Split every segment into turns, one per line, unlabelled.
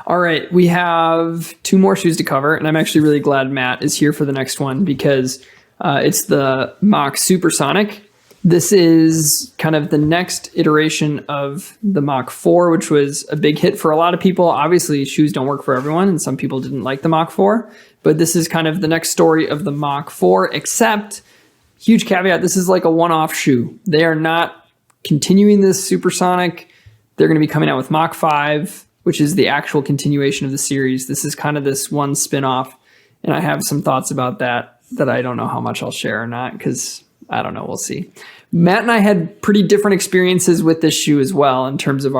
All right, we have two more shoes to cover, and I'm actually really glad Matt is here for the next one because it's the Mach Supersonic. This is kind of the next iteration of the Mach 4, which was a big hit for a lot of people. Obviously, shoes don't work for everyone, and some people didn't like the Mach 4, but this is kind of the next story of the Mach 4, except, huge caveat, this is like a one-off shoe. They are not continuing this Supersonic. They're going to be coming out with Mach 5, which is the actual continuation of the series. This is kind of this one spin-off, and I have some thoughts about that I don't know how much I'll share or not, because I don't know, we'll see. Matt and I had pretty different experiences with this shoe as well in terms of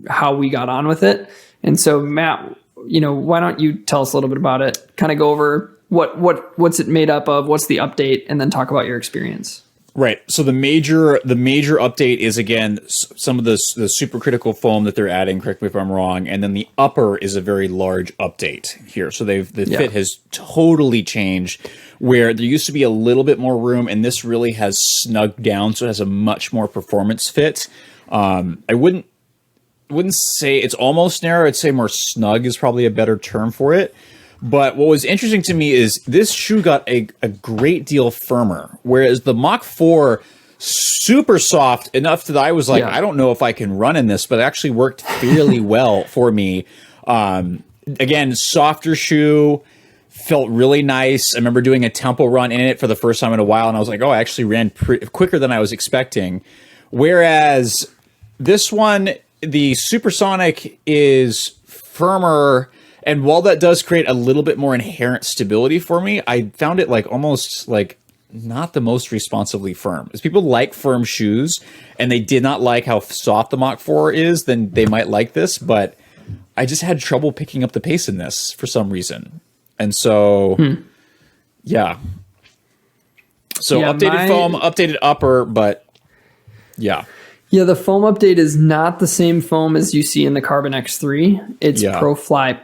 how we got on with it. And so Matt, why don't you tell us a little bit about it, kind of go over what's it made up of, what's the update, and then talk about your experience.
Right. So the major update is, again, some of the supercritical foam that they're adding, correct me if I'm wrong, and then the upper is a very large update here. So the fit has totally changed, where there used to be a little bit more room, and this really has snugged down, so it has a much more performance fit. I wouldn't say it's almost narrow. I'd say more snug is probably a better term for it. But what was interesting to me is this shoe got a great deal firmer, whereas the Mach 4 super soft enough that I was like, I don't know if I can run in this, but it actually worked fairly well for me. Again, softer shoe, felt really nice. I remember doing a tempo run in it for the first time in a while, and I was like, oh, I actually ran quicker than I was expecting. Whereas this one, the Supersonic, is firmer. And while that does create a little bit more inherent stability for me, I found it almost not the most responsively firm. If people like firm shoes and they did not like how soft the Mach 4 is, then they might like this. But I just had trouble picking up the pace in this for some reason. And so, yeah. So updated foam, updated upper, but yeah.
Yeah, the foam update is not the same foam as you see in the Carbon X3. It's ProFly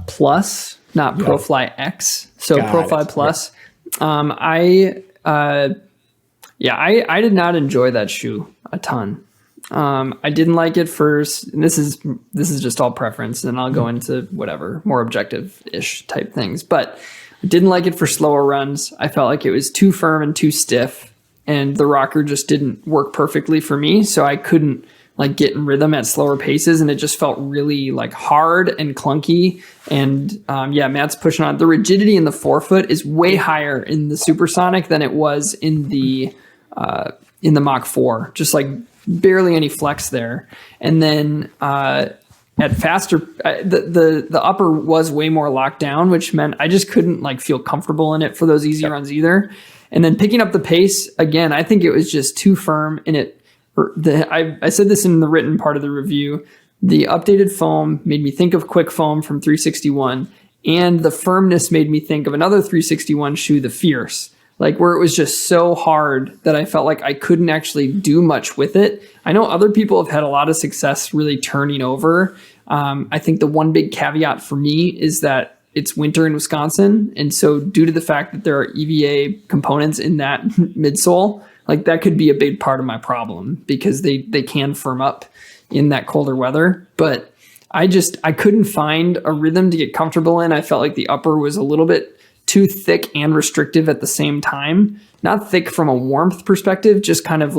Plus, not ProFly X. So ProFly Plus. I did not enjoy that shoe a ton. I didn't like it first. And this is just all preference, and I'll go into whatever more objective-ish type things. But I didn't like it for slower runs. I felt like it was too firm and too stiff. And the rocker just didn't work perfectly for me, so I couldn't get in rhythm at slower paces, and it just felt really hard and clunky. And Matt's pushing on. The rigidity in the forefoot is way higher in the Supersonic than it was in the Mach 4. Just barely any flex there. And then at faster, the upper was way more locked down, which meant I just couldn't feel comfortable in it for those easy runs either. And then picking up the pace, again, I think it was just too firm. And I said this in the written part of the review, the updated foam made me think of Quick Foam from 361, and the firmness made me think of another 361 shoe, the Fierce, where it was just so hard that I felt like I couldn't actually do much with it. I know other people have had a lot of success really turning over. I think the one big caveat for me is that it's winter in Wisconsin. And so due to the fact that there are EVA components in that midsole, that could be a big part of my problem, because they can firm up in that colder weather. But I couldn't find a rhythm to get comfortable in. I felt like the upper was a little bit too thick and restrictive at the same time. Not thick from a warmth perspective, just kind of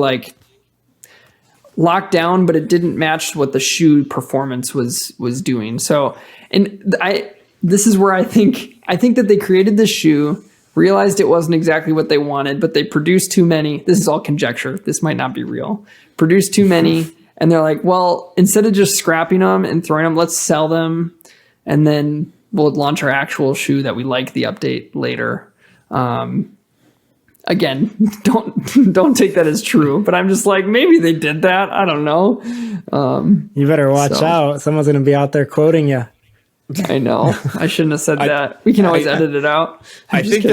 locked down, but it didn't match what the shoe performance was doing. So, this is where I think that they created this shoe, realized it wasn't exactly what they wanted, but they produced too many. This is all conjecture. This might not be real. Produced too many, and they're like, well, instead of just scrapping them and throwing them, let's sell them, and then we'll launch our actual shoe that we like the update later. Again, don't take that as true, but I'm just maybe they did that. I don't know.
You better watch out. Someone's going to be out there quoting you.
I know. I shouldn't have said that. We can always edit it out.
I think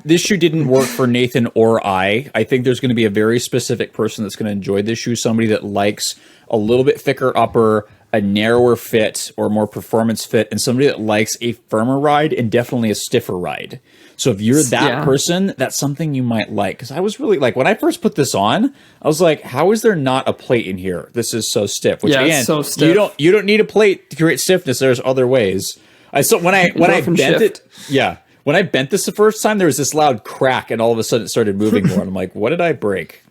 this shoe didn't work for Nathan or I. I think there's going to be a very specific person that's going to enjoy this shoe. Somebody that likes a little bit thicker upper, a narrower fit or more performance fit, and somebody that likes a firmer ride and definitely a stiffer ride. So if you're that person, that's something you might like. Because I was really like, when I first put this on, I was like, how is there not a plate in here? This is so stiff. Which again,
it's so stiff.
You don't need a plate to create stiffness. There's other ways. When I bent it, when I bent this the first time, there was this loud crack, and all of a sudden it started moving more. And I'm like, what did I break?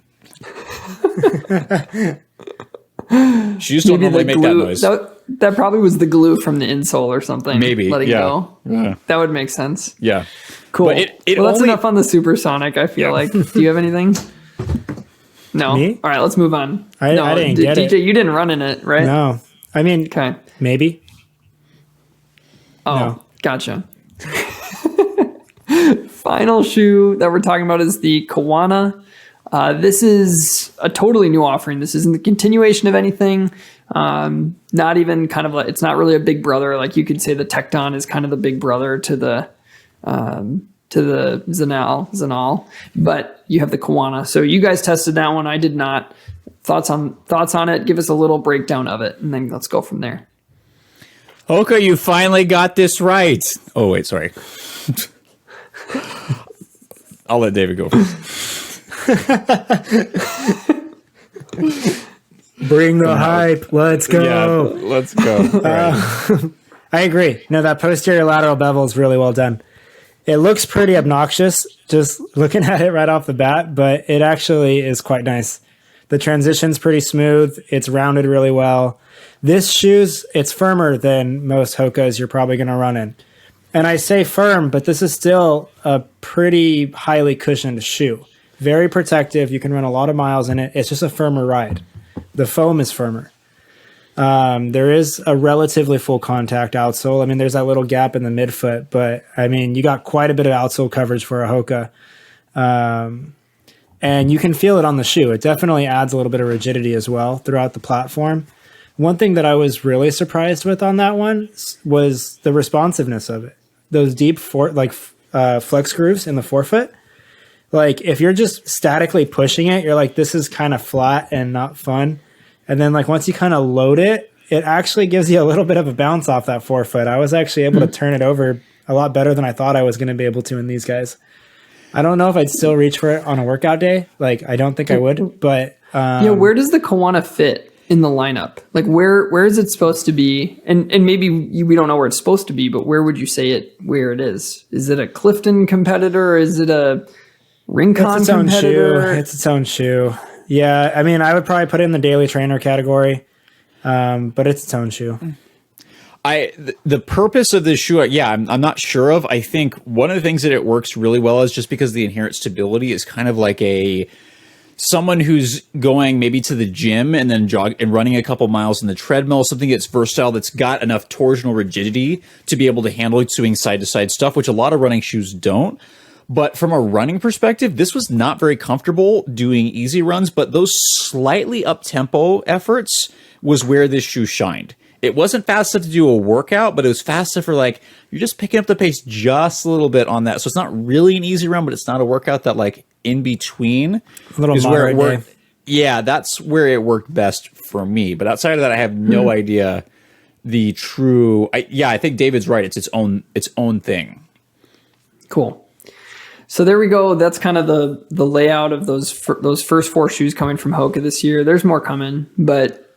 Shoes don't normally make that noise.
That probably was the glue from the insole or something.
Maybe
letting go.
Yeah.
That would make sense.
Yeah.
Cool. That's enough on the Supersonic, I feel like. Do you have anything? No.
Me?
All right, let's move on.
I didn't get it.
DJ, you didn't run in it, right?
No. I mean,
okay.
Maybe.
Oh,
no.
Gotcha. Final shoe that we're talking about is the Kawana. This is a totally new offering. This isn't the continuation of anything. Not even kind of like, it's not really a big brother. Like you could say the Tecton is kind of the big brother to the Zenal, but you have the Kawana. So you guys tested that one. I did not. Thoughts on it? Give us a little breakdown of it, and then let's go from there.
Hoka, you finally got this right. Oh wait, sorry. I'll let David go first.
Bring the hype. Let's go.
Yeah, let's go. Right.
I agree. No, that posterior lateral bevel is really well done. It looks pretty obnoxious just looking at it right off the bat, but it actually is quite nice. The transition's pretty smooth. It's rounded really well. This it's firmer than most Hokas you're probably going to run in. And I say firm, but this is still a pretty highly cushioned shoe. Very protective. You can run a lot of miles in it. It's just a firmer ride. The foam is firmer. There is a relatively full contact outsole. I mean, there's that little gap in the midfoot, but I mean, you got quite a bit of outsole coverage for a Hoka. And you can feel it on the shoe. It definitely adds a little bit of rigidity as well throughout the platform. One thing that I was really surprised with on that one was the responsiveness of it. Those deep flex grooves in the forefoot. Like if you're just statically pushing it, you're like, this is kind of flat and not fun. And then like once you kind of load it, it actually gives you a little bit of a bounce off that forefoot. I was actually able to turn it over a lot better than I thought I was going to be able to in these guys. I don't know if I'd still reach for it on a workout day. Like I don't think I would, but
where does the Kawana fit in the lineup? Like where is it supposed to be? And maybe we don't know where it's supposed to be, but where would you say where it is? Is it a Clifton competitor? Or is it a Rincon competitor?
It's its own shoe. Yeah, I mean, I would probably put it in the daily trainer category, but it's its own shoe.
The purpose of this shoe, I'm not sure of. I think one of the things that it works really well is just because the inherent stability is kind of like someone who's going maybe to the gym and then running a couple miles in the treadmill, something that's versatile, that's got enough torsional rigidity to be able to handle doing side to side stuff, which a lot of running shoes don't. But from a running perspective, this was not very comfortable doing easy runs, but those slightly up-tempo efforts was where this shoe shined. It wasn't fast enough to do a workout, but it was fast enough for like, you're just picking up the pace just a little bit on that. So it's not really an easy run, but it's not a workout that like in between
a little
is where it worked.
Day.
Yeah, that's where it worked best for me. But outside of that, I have no idea the true. I think David's right. It's its own thing.
Cool. So there we go. That's kind of the layout of those first four shoes coming from Hoka this year. There's more coming, but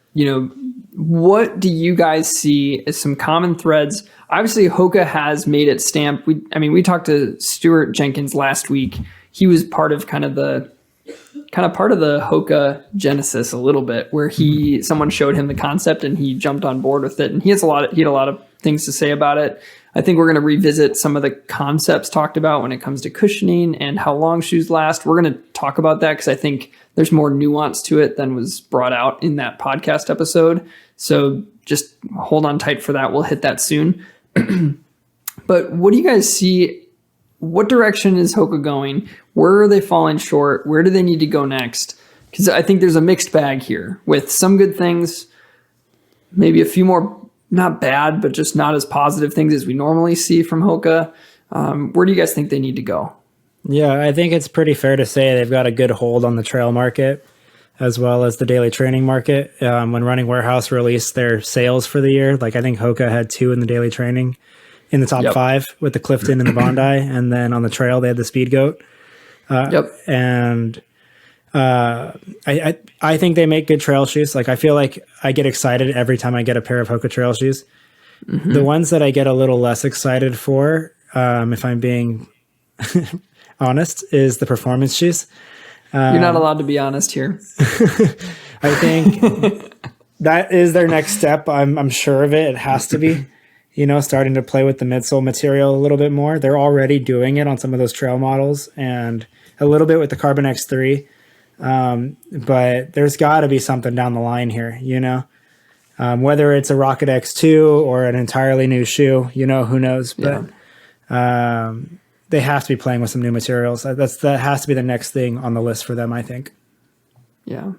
what do you guys see as some common threads? Obviously, Hoka has made it stamp. We talked to Stuart Jenkins last week. He was part of the Hoka genesis a little bit, where someone showed him the concept and he jumped on board with it. And he had a lot of things to say about it. I think we're going to revisit some of the concepts talked about when it comes to cushioning and how long shoes last. We're going to talk about that because I think there's more nuance to it than was brought out in that podcast episode. So just hold on tight for that. We'll hit that soon. But what do you guys see? What direction is Hoka going? Where are they falling short? Where do they need to go next? Because I think there's a mixed bag here with some good things, maybe a few more not bad, but just not as positive things as we normally see from Hoka. Where do you guys think they need to go?
Yeah, I think it's pretty fair to say they've got a good hold on the trail market. as well as the daily training market. When Running Warehouse released their sales for the year, like I think Hoka had 2 in the daily training in the top 5 with the Clifton and the Bondi. And then on the trail, they had the Speed Goat. And I think they make good trail shoes. Like I feel like I get excited every time I get a pair of Hoka trail shoes. The ones that I get a little less excited for, if I'm being honest, is the performance shoes.
You're not allowed to be honest here.
I think that is their next step. I'm sure of it. It has to be, starting to play with the midsole material a little bit more. They're already doing it on some of those trail models and a little bit with the Carbon X3. But there's got to be something down the line here, whether it's a Rocket X2 or an entirely new shoe, who knows, but, they have to be playing with some new materials. That has to be the next thing on the list for them, I think.
Yeah.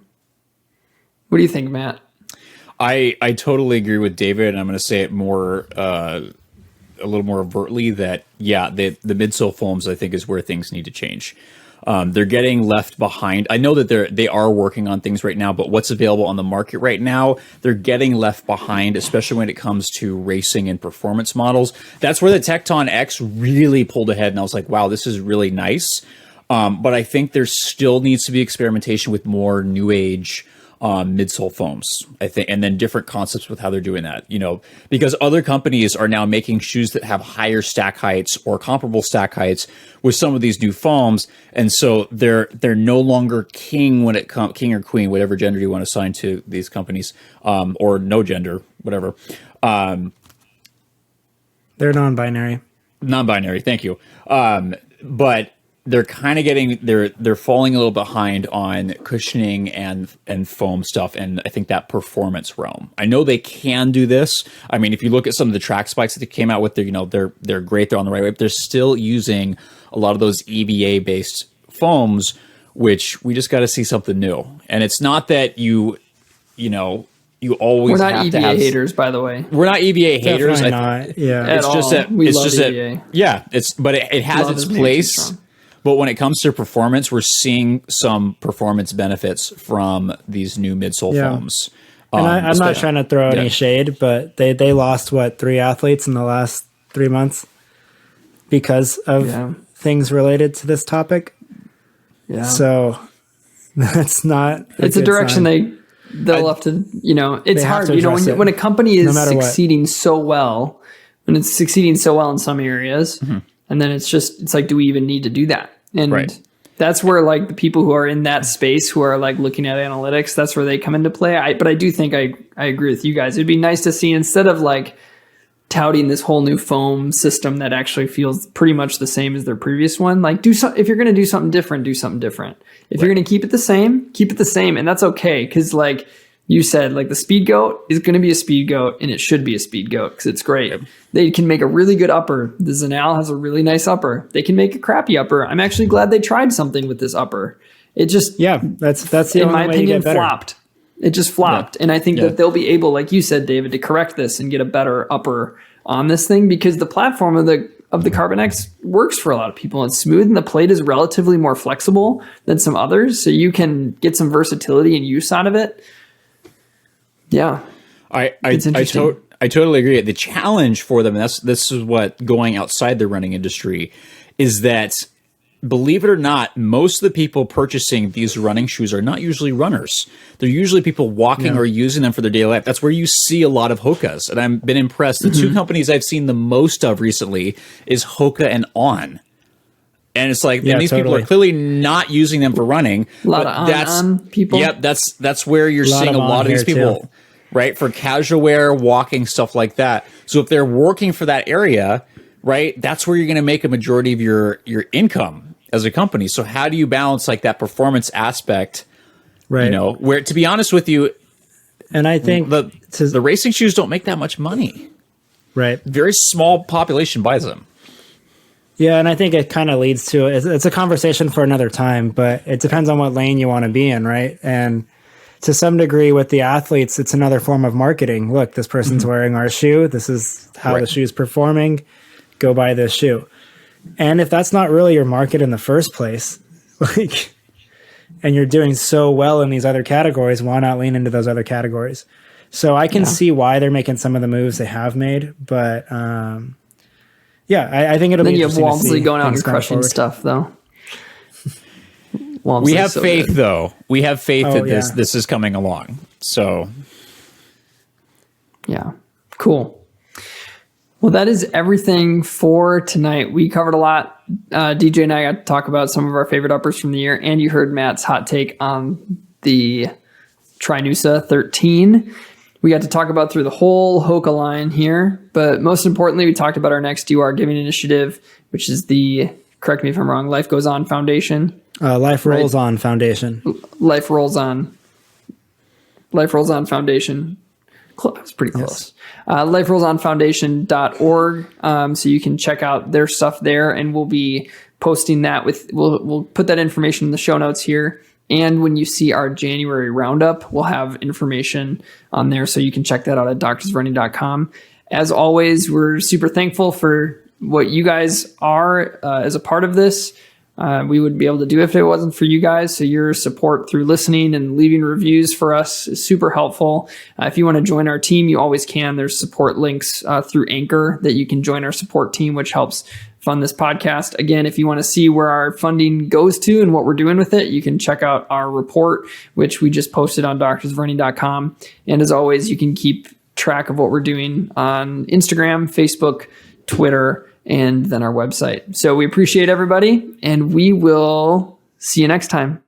What do you think, Matt?
I totally agree with David, and I'm going to say it more, a little more overtly that, the midsole foams, I think, is where things need to change. They're getting left behind. I know that they are working on things right now, but what's available on the market right now, they're getting left behind, especially when it comes to racing and performance models. That's where the Tecton X really pulled ahead, and I was like, wow, this is really nice. But I think there still needs to be experimentation with more new age midsole foams, I think, and then different concepts with how they're doing that, because other companies are now making shoes that have higher stack heights or comparable stack heights with some of these new foams. And so they're no longer king when it comes, king or queen, whatever gender you want to assign to these companies, or no gender, whatever.
They're non-binary.
Non-binary. Thank you. But they're kind of they're falling a little behind on cushioning and foam stuff, and I think that performance realm. I know they can do this. I mean, if you look at some of the track spikes that they came out with, they're great. They're on the right way, but they're still using a lot of those EVA based foams, which we just got to see something new. And it's not that you always.
We're not
have
EVA
to have,
haters, by the way.
We're not EVA haters.
Not. Yeah,
At
it's
all.
just that
We
it's
love
just
EVA.
that it has
Love
its
is maybe too
place.
strong.
But when it comes to performance, we're seeing some performance benefits from these new midsole foams.
And I'm not trying to throw any
Yeah.
shade, but they lost 3 athletes in the last 3 months because of things related to this topic.
Yeah.
So that's not.
It's a direction they'll have to, it's hard, when a company is succeeding so well, when it's succeeding so well in some areas, and then it's like, do we even need to do that? And that's where like the people who are in that space, who are like looking at analytics, that's where they come into play. But I do think I agree with you guys. It'd be nice to see, instead of like touting this whole new foam system that actually feels pretty much the same as their previous one, like if you're going to do something different, do something different. If you're going to keep it the same, keep it the same. And that's okay. Cause like you said, like the Speed Goat is going to be a Speed Goat, and it should be a Speed Goat because it's great. Yep. They can make a really good upper. The Zanal has a really nice upper. They can make a crappy upper. I'm actually glad they tried something with this upper. It just,
that's the
in my
only
opinion,
way to get better.
flopped. It just flopped. And I think that they'll be able, like you said, David, to correct this and get a better upper on this thing, because the platform of the Carbon X works for a lot of people. It's smooth, and the plate is relatively more flexible than some others, so you can get some versatility and use out of it. Yeah,
I totally agree. The challenge for them, and this is what going outside the running industry, is that, believe it or not, most of the people purchasing these running shoes are not usually runners. They're usually people walking or using them for their daily life. That's where you see a lot of Hokas, and I've been impressed. The two companies I've seen the most of recently is Hoka and On. And it's like, and these people are clearly not using them for running.
A lot of on people.
Yep, that's where you're seeing a lot of these people, right? For casual wear, walking, stuff like that. So if they're working for that area, right, that's where you're going to make a majority of your income as a company. So how do you balance like that performance aspect? Right. Where, to be honest with you,
and I think
the racing shoes don't make that much money.
Right.
Very small population buys them.
Yeah, and I think it kind of leads to, it's a conversation for another time, but it depends on what lane you want to be in, right? And to some degree with the athletes, it's another form of marketing. Look, this person's wearing our shoe. This is how the shoe's performing. Go buy this shoe. And if that's not really your market in the first place, like, and you're doing so well in these other categories, why not lean into those other categories? So I can see why they're making some of the moves they have made, but I think it'll be interesting to see.
Then you have Walmsley going out and crushing
forward.
stuff, though.
We have faith,
good.
though. We have faith that this is coming along. So,
yeah, cool. Well, that is everything for tonight. We covered a lot. DJ and I got to talk about some of our favorite uppers from the year, and you heard Matt's hot take on the Trinusa 13. We got to talk about through the whole Hoka line here, but most importantly, we talked about our next UR Giving initiative, which is the, correct me if I'm wrong, Life Goes On Foundation.
Life Rolls On Foundation.
Life Rolls On Foundation. That's pretty close. LiferollsOnFoundation.org. So you can check out their stuff there, and we'll be posting that we'll put that information in the show notes here. And when you see our January roundup, we'll have information on there, so you can check that out at doctorsrunning.com. As always, we're super thankful for what you guys are as a part of this. We wouldn't be able to do it if it wasn't for you guys. So your support through listening and leaving reviews for us is super helpful. If you want to join our team, you always can. There's support links through Anchor that you can join our support team, which helps fund this podcast. Again, if you want to see where our funding goes to and what we're doing with it, you can check out our report, which we just posted on doctorsrunning.com. And as always, you can keep track of what we're doing on Instagram, Facebook, Twitter, and then our website. So we appreciate everybody, and we will see you next time.